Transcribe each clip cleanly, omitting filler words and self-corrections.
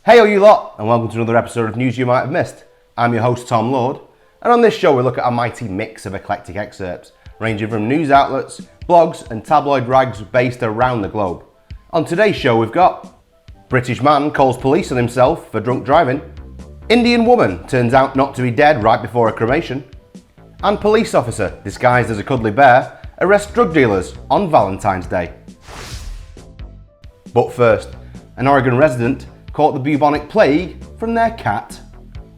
Hey all you lot, and welcome to another episode of News You Might Have Missed. I'm your host Tom Lord, and on this show we look at a mighty mix of eclectic excerpts, ranging from news outlets, blogs and tabloid rags based around the globe. On today's show we've got British man calls police on himself for drunk driving, Indian woman turns out not to be dead right before a cremation, and police officer disguised as a cuddly bear arrests drug dealers on Valentine's Day. But first, an Oregon resident caught the bubonic plague from their cat.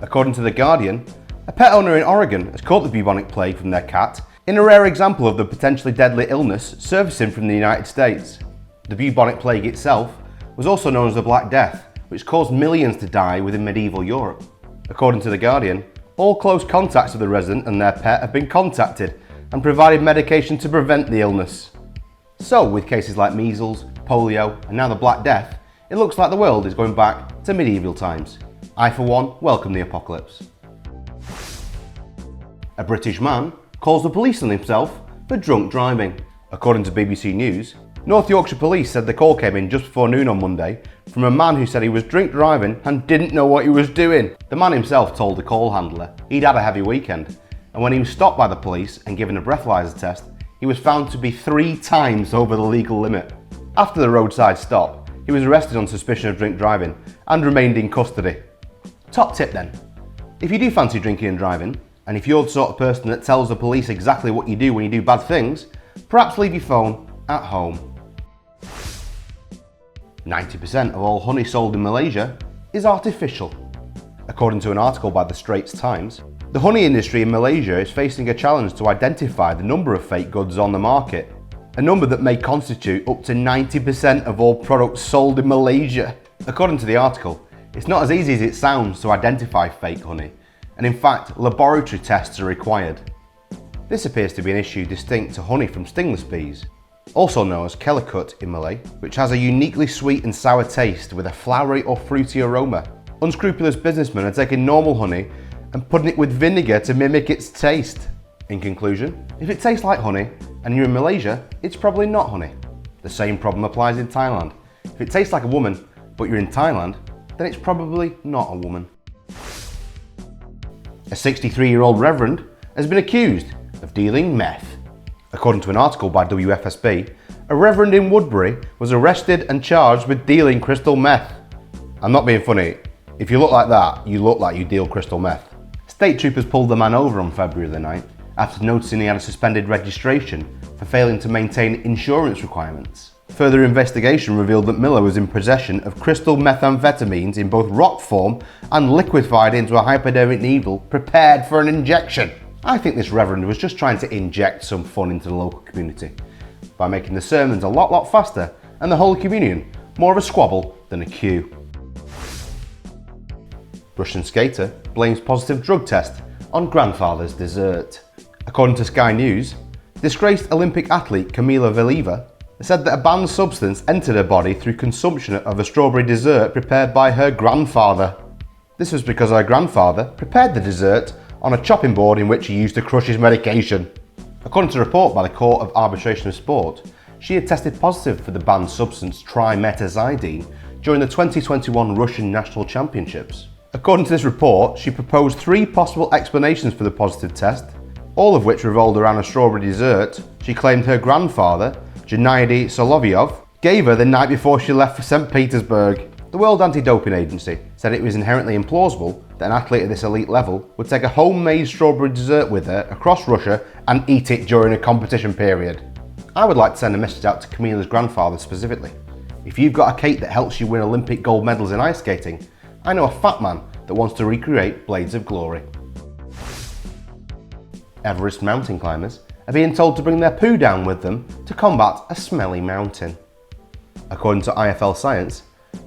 According to The Guardian, a pet owner in Oregon has caught the bubonic plague from their cat in a rare example of the potentially deadly illness surfacing from the United States. The bubonic plague itself was also known as the Black Death, which caused millions to die within medieval Europe. According to The Guardian, all close contacts of the resident and their pet have been contacted and provided medication to prevent the illness. So, with cases like measles, polio, and now the Black Death, it looks like the world is going back to medieval times. I, for one, welcome the apocalypse. A British man calls the police on himself for drunk driving. According to BBC News, North Yorkshire Police said the call came in just before noon on Monday from a man who said he was drink driving and didn't know what he was doing. The man himself told the call handler he'd had a heavy weekend, and when he was stopped by the police and given a breathalyzer test, he was found to be 3 times over the legal limit. After the roadside stop, he was arrested on suspicion of drink driving and remained in custody. Top tip then, if you do fancy drinking and driving, and if you're the sort of person that tells the police exactly what you do when you do bad things, perhaps leave your phone at home. 90% of all honey sold in Malaysia is artificial. According to an article by the Straits Times, the honey industry in Malaysia is facing a challenge to identify the number of fake goods on the market, a number that may constitute up to 90% of all products sold in Malaysia. According to the article, it's not as easy as it sounds to identify fake honey, and in fact, laboratory tests are required. This appears to be an issue distinct to honey from stingless bees, also known as calicut in Malay, which has a uniquely sweet and sour taste with a flowery or fruity aroma. Unscrupulous businessmen are taking normal honey and putting it with vinegar to mimic its taste. In conclusion, if it tastes like honey and you're in Malaysia, it's probably not honey. The same problem applies in Thailand. If it tastes like a woman, but you're in Thailand, then it's probably not a woman. A 63-year-old reverend has been accused of dealing meth. According to an article by WFSB, a reverend in Woodbury was arrested and charged with dealing crystal meth. I'm not being funny. If you look like that, you look like you deal crystal meth. State troopers pulled the man over on February the 9th after noticing he had a suspended registration for failing to maintain insurance requirements. Further investigation revealed that Miller was in possession of crystal methamphetamines in both rock form and liquefied into a hypodermic needle prepared for an injection. I think this reverend was just trying to inject some fun into the local community by making the sermons a lot faster and the Holy Communion more of a squabble than a queue. Russian skater blames positive drug test on grandfather's dessert. According to Sky News, disgraced Olympic athlete Kamila Valieva said that a banned substance entered her body through consumption of a strawberry dessert prepared by her grandfather. This was because her grandfather prepared the dessert on a chopping board in which he used to crush his medication. According to a report by the Court of Arbitration of Sport, she had tested positive for the banned substance trimetazidine during the 2021 Russian National Championships. According to this report, she proposed 3 possible explanations for the positive test, all of which revolved around a strawberry dessert she claimed her grandfather, Gennady Solovyov, gave her the night before she left for St. Petersburg. The World Anti-Doping Agency said it was inherently implausible that an athlete at this elite level would take a homemade strawberry dessert with her across Russia and eat it during a competition period. I would like to send a message out to Camila's grandfather specifically. If you've got a cake that helps you win Olympic gold medals in ice skating, I know a fat man that wants to recreate Blades of Glory. Everest mountain climbers are being told to bring their poo down with them to combat a smelly mountain. According to IFL Science,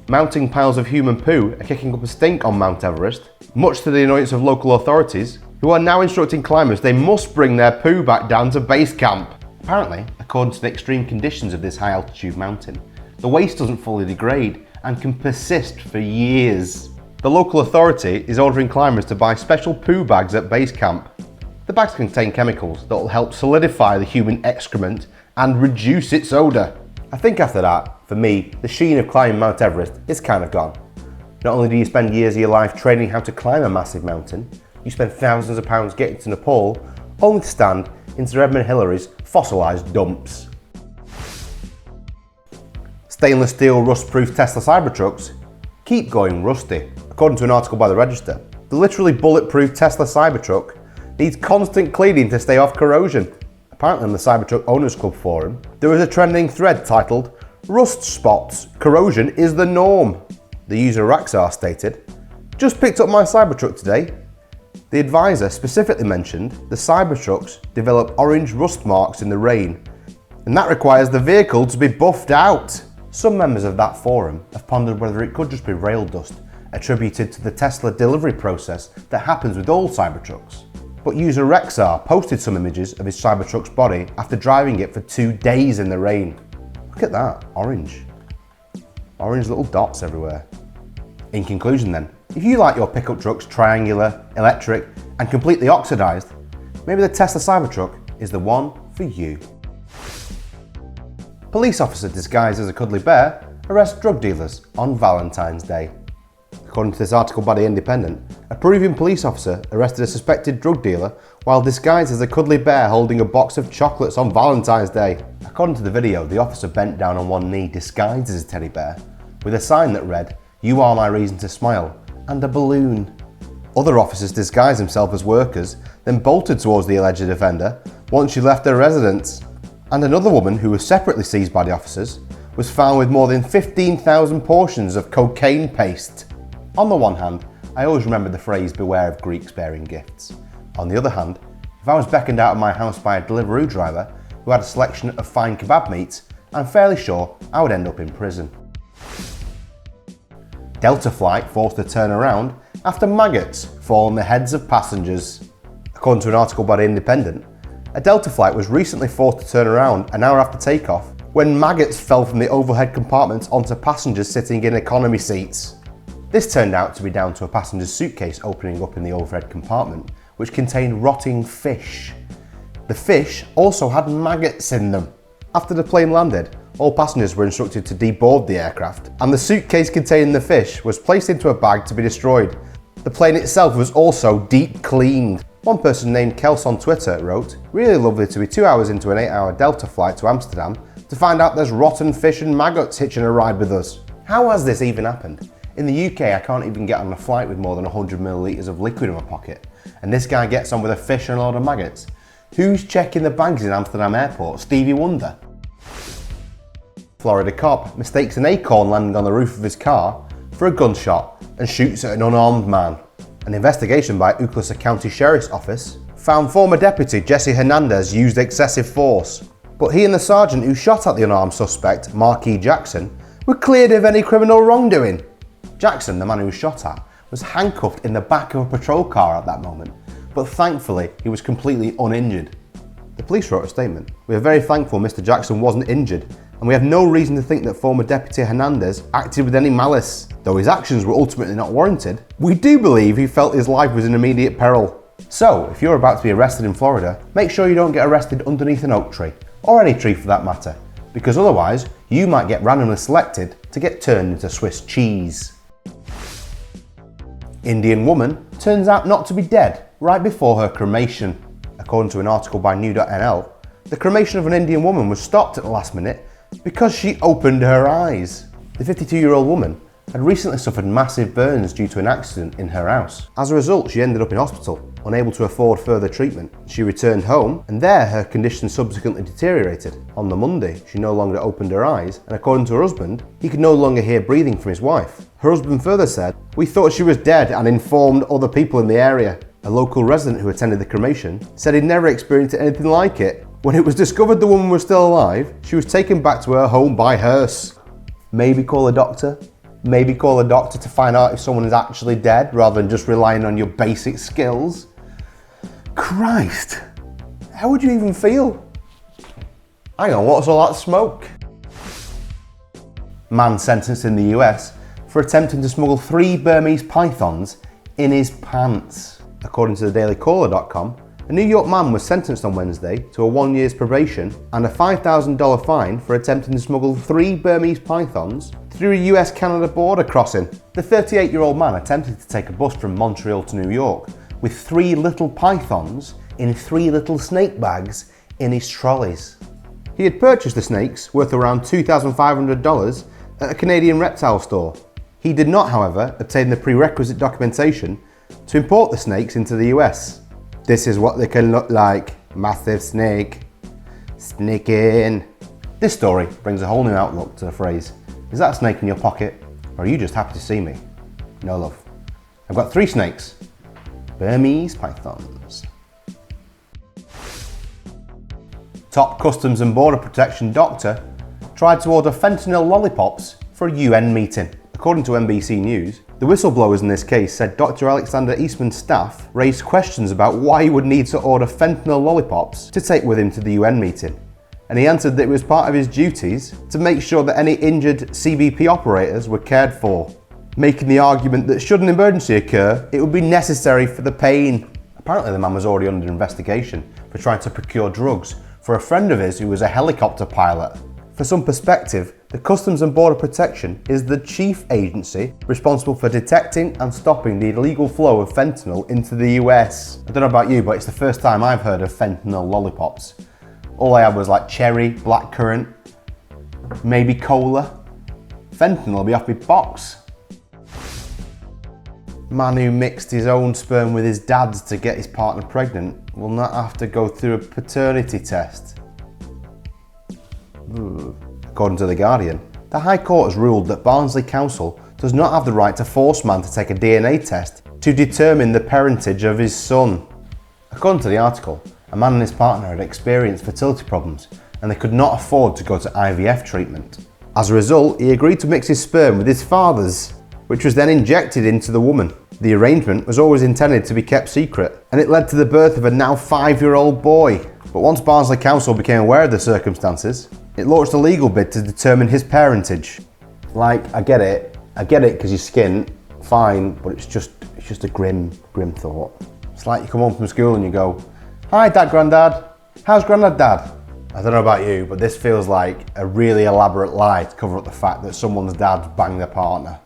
mounting piles of human poo are kicking up a stink on Mount Everest, much to the annoyance of local authorities, who are now instructing climbers they must bring their poo back down to base camp. Apparently, according to the extreme conditions of this high altitude mountain, the waste doesn't fully degrade and can persist for years. The local authority is ordering climbers to buy special poo bags at base camp. The bags contain chemicals that will help solidify the human excrement and reduce its odour. I think after that, for me, the sheen of climbing Mount Everest is kind of gone. Not only do you spend years of your life training how to climb a massive mountain, you spend thousands of pounds getting to Nepal, only to stand in Sir Edmund Hillary's fossilised dumps. Stainless steel rust-proof Tesla Cybertrucks keep going rusty. According to an article by the Register, the literally bulletproof Tesla Cybertruck needs constant cleaning to stay off corrosion. Apparently on the Cybertruck Owners Club forum, there is a trending thread titled "Rust Spots, Corrosion is the Norm." The user Raxar stated, "Just picked up my Cybertruck today." The advisor specifically mentioned the Cybertrucks develop orange rust marks in the rain, and that requires the vehicle to be buffed out. Some members of that forum have pondered whether it could just be rail dust attributed to the Tesla delivery process that happens with all Cybertrucks. But user Rexar posted some images of his Cybertruck's body after driving it for 2 days in the rain. Look at that, orange. Orange little dots everywhere. In conclusion then, if you like your pickup trucks triangular, electric and completely oxidised, maybe the Tesla Cybertruck is the one for you. Police officer disguised as a cuddly bear arrests drug dealers on Valentine's Day. According to this article by The Independent, a Peruvian police officer arrested a suspected drug dealer while disguised as a cuddly bear holding a box of chocolates on Valentine's Day. According to the video, the officer bent down on one knee disguised as a teddy bear, with a sign that read, "You are my reason to smile," and a balloon. Other officers disguised themselves as workers, then bolted towards the alleged offender once she left their residence. And another woman, who was separately seized by the officers, was found with more than 15,000 portions of cocaine paste. On the one hand, I always remember the phrase "beware of Greeks bearing gifts." On the other hand, if I was beckoned out of my house by a Deliveroo driver who had a selection of fine kebab meats, I'm fairly sure I would end up in prison. Delta flight forced to turn around after maggots fall on the heads of passengers. According to an article by The Independent, a Delta flight was recently forced to turn around an hour after takeoff when maggots fell from the overhead compartments onto passengers sitting in economy seats. This turned out to be down to a passenger's suitcase opening up in the overhead compartment, which contained rotting fish. The fish also had maggots in them. After the plane landed, all passengers were instructed to deboard the aircraft, and the suitcase containing the fish was placed into a bag to be destroyed. The plane itself was also deep cleaned. One person named Kels on Twitter wrote, "Really lovely to be 2 hours into an 8-hour Delta flight to Amsterdam to find out there's rotten fish and maggots hitching a ride with us. How has this even happened? In the UK, I can't even get on a flight with more than 100 millilitres of liquid in my pocket, and this guy gets on with a fish and a load of maggots. Who's checking the bags in Amsterdam airport? Stevie Wonder?" Florida cop mistakes an acorn landing on the roof of his car for a gunshot and shoots at an unarmed man. An investigation by Uclusa County Sheriff's Office found former deputy Jesse Hernandez used excessive force, but he and the sergeant who shot at the unarmed suspect, Marquis Jackson, were cleared of any criminal wrongdoing. Jackson, the man who was shot at, was handcuffed in the back of a patrol car at that moment, but thankfully he was completely uninjured. The police wrote a statement, "We are very thankful Mr. Jackson wasn't injured, and we have no reason to think that former Deputy Hernandez acted with any malice. Though his actions were ultimately not warranted, we do believe he felt his life was in immediate peril." So, if you're about to be arrested in Florida, make sure you don't get arrested underneath an oak tree, or any tree for that matter, because otherwise you might get randomly selected to get turned into Swiss cheese. Indian woman turns out not to be dead right before her cremation. According to an article by new.nl, the cremation of an Indian woman was stopped at the last minute because she opened her eyes. The 52-year-old woman had recently suffered massive burns due to an accident in her house. As a result, she ended up in hospital, unable to afford further treatment. She returned home, and there her condition subsequently deteriorated. On the Monday, she no longer opened her eyes, and according to her husband, he could no longer hear breathing from his wife. Her husband further said, "We thought she was dead and informed other people in the area." A local resident who attended the cremation said he'd never experienced anything like it. When it was discovered the woman was still alive, she was taken back to her home by hearse. Maybe call a doctor. Maybe call a doctor to find out if someone is actually dead rather than just relying on your basic skills. Christ, how would you even feel? Hang on, what's all that smoke? Man sentenced in the US for attempting to smuggle 3 Burmese pythons in his pants. According to thedailycaller.com, a A New York man was sentenced on Wednesday to a 1 year's probation and a $5,000 fine for attempting to smuggle 3 Burmese pythons through a US-Canada border crossing. The 38-year-old man attempted to take a bus from Montreal to New York with 3 little pythons in 3 little snake bags in his trolleys. He had purchased the snakes, worth around $2,500, at a Canadian reptile store. He did not, however, obtain the prerequisite documentation to import the snakes into the US. This is what they can look like. Massive snake. Sneaking. This story brings a whole new outlook to the phrase, is that a snake in your pocket, or are you just happy to see me? No love. I've got 3 snakes. Burmese pythons. Top Customs and Border Protection doctor tried to order fentanyl lollipops for a UN meeting. According to NBC News, the whistleblowers in this case said Dr. Alexander Eastman's staff raised questions about why he would need to order fentanyl lollipops to take with him to the UN meeting. And he answered that it was part of his duties to make sure that any injured CBP operators were cared for, making the argument that should an emergency occur, it would be necessary for the pain. Apparently the man was already under investigation for trying to procure drugs for a friend of his who was a helicopter pilot. For some perspective, the Customs and Border Protection is the chief agency responsible for detecting and stopping the illegal flow of fentanyl into the US. I don't know about you, but it's the first time I've heard of fentanyl lollipops. All I had was like cherry, blackcurrant, maybe cola. Fentanyl will be off my box. Man who mixed his own sperm with his dad's to get his partner pregnant will not have to go through a paternity test. According to The Guardian, the High Court has ruled that Barnsley Council does not have the right to force man to take a DNA test to determine the parentage of his son. According to the article, a man and his partner had experienced fertility problems and they could not afford to go to IVF treatment. As a result, he agreed to mix his sperm with his father's, which was then injected into the woman. The arrangement was always intended to be kept secret, and it led to the birth of a now 5-year-old boy. But once Barnsley Council became aware of the circumstances, it launched a legal bid to determine his parentage. Like, I get it because your skin, fine, but it's just a grim thought. It's like you come home from school and you go, "Hi Dad, Grandad, how's Grandad, Dad?" I don't know about you, but this feels like a really elaborate lie to cover up the fact that someone's dad banged their partner.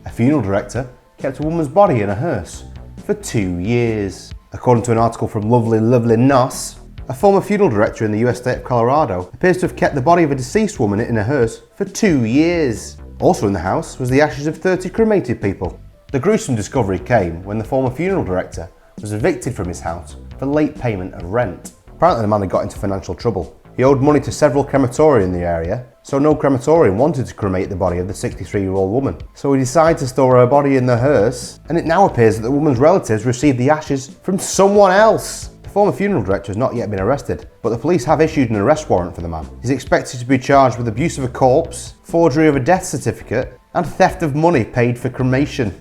A funeral director kept a woman's body in a hearse for 2 years. According to an article from Lovely Nos, a former funeral director in the US state of Colorado appears to have kept the body of a deceased woman in a hearse for 2 years. Also in the house was the ashes of 30 cremated people. The gruesome discovery came when the former funeral director was evicted from his house for late payment of rent. Apparently the man had got into financial trouble. He owed money to several crematoria in the area, so no crematorium wanted to cremate the body of the 63-year-old woman. So he decided to store her body in the hearse, and it now appears that the woman's relatives received the ashes from someone else. The former funeral director has not yet been arrested, but the police have issued an arrest warrant for the man. He's expected to be charged with abuse of a corpse, forgery of a death certificate, and theft of money paid for cremation.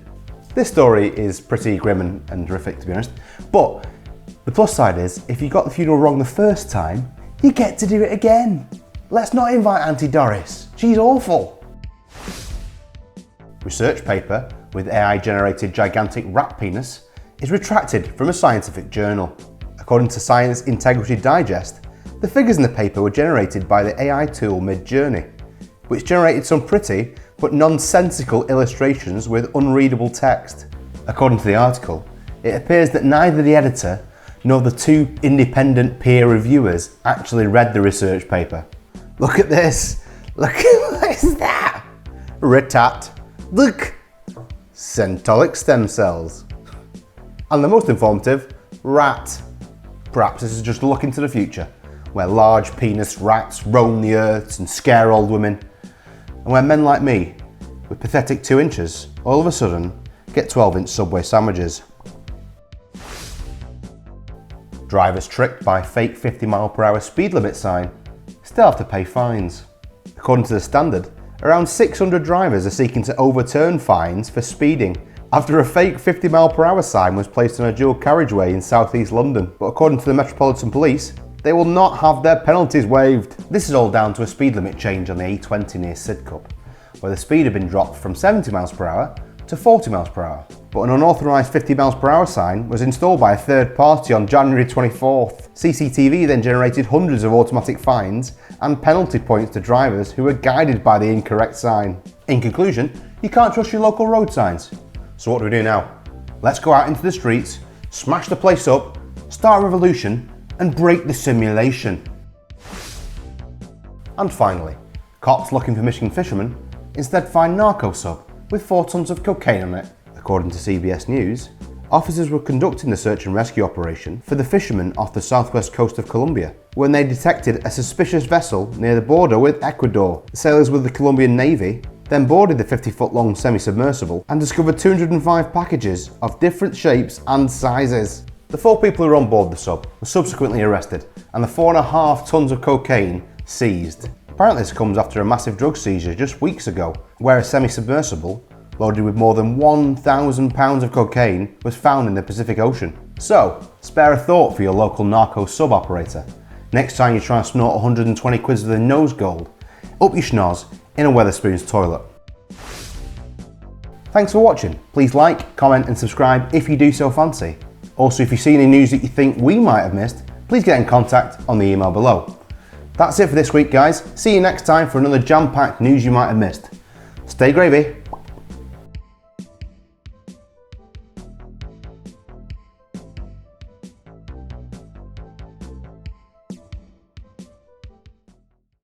This story is pretty grim and horrific, to be honest, but the plus side is, if you got the funeral wrong the first time, you get to do it again. Let's not invite Auntie Doris. She's awful. Research paper with AI-generated gigantic rat penis is retracted from a scientific journal. According to Science Integrity Digest, the figures in the paper were generated by the AI tool Midjourney, which generated some pretty but nonsensical illustrations with unreadable text. According to the article, it appears that neither the editor nor the 2 independent peer reviewers actually read the research paper. Look at this! Look at that! Retat. Look! Centolic stem cells. And the most informative, rat. Perhaps this is just a look into the future, where large penis rats roam the earths and scare old women, and where men like me, with pathetic 2 inches, all of a sudden get 12-inch Subway sandwiches. Drivers tricked by fake 50-mile-per-hour speed limit sign still have to pay fines. According to the Standard, around 600 drivers are seeking to overturn fines for speeding after a fake 50-mile-per-hour sign was placed on a dual carriageway in southeast London. But according to the Metropolitan Police, they will not have their penalties waived. This is all down to a speed limit change on the A20 near Sidcup, where the speed had been dropped from 70 miles per hour to 40 miles per hour. But an unauthorised 50 miles per hour sign was installed by a third party on January 24th. CCTV then generated hundreds of automatic fines and penalty points to drivers who were guided by the incorrect sign. In conclusion, you can't trust your local road signs. So what do we do now? Let's go out into the streets, smash the place up, start a revolution, and break the simulation. And finally, cops looking for missing fishermen instead find narco sub with 4 tons of cocaine on it. According to CBS News, officers were conducting the search and rescue operation for the fishermen off the southwest coast of Colombia when they detected a suspicious vessel near the border with Ecuador. The sailors with the Colombian Navy then boarded the 50-foot-long semi-submersible and discovered 205 packages of different shapes and sizes. The 4 people who were on board the sub were subsequently arrested and the 4.5 tons of cocaine seized. Apparently this comes after a massive drug seizure just weeks ago, where a semi-submersible loaded with more than 1,000 pounds of cocaine was found in the Pacific Ocean. So, spare a thought for your local narco sub operator. Next time you try and snort 120 quids of the nose gold, up your schnoz in a Wetherspoon's toilet. Thanks for watching. Please like, comment and subscribe if you do so fancy. Also, if you see any news that you think we might have missed, please get in contact on the email below. That's it for this week, guys. See you next time for another jam-packed news you might have missed. Stay gravy.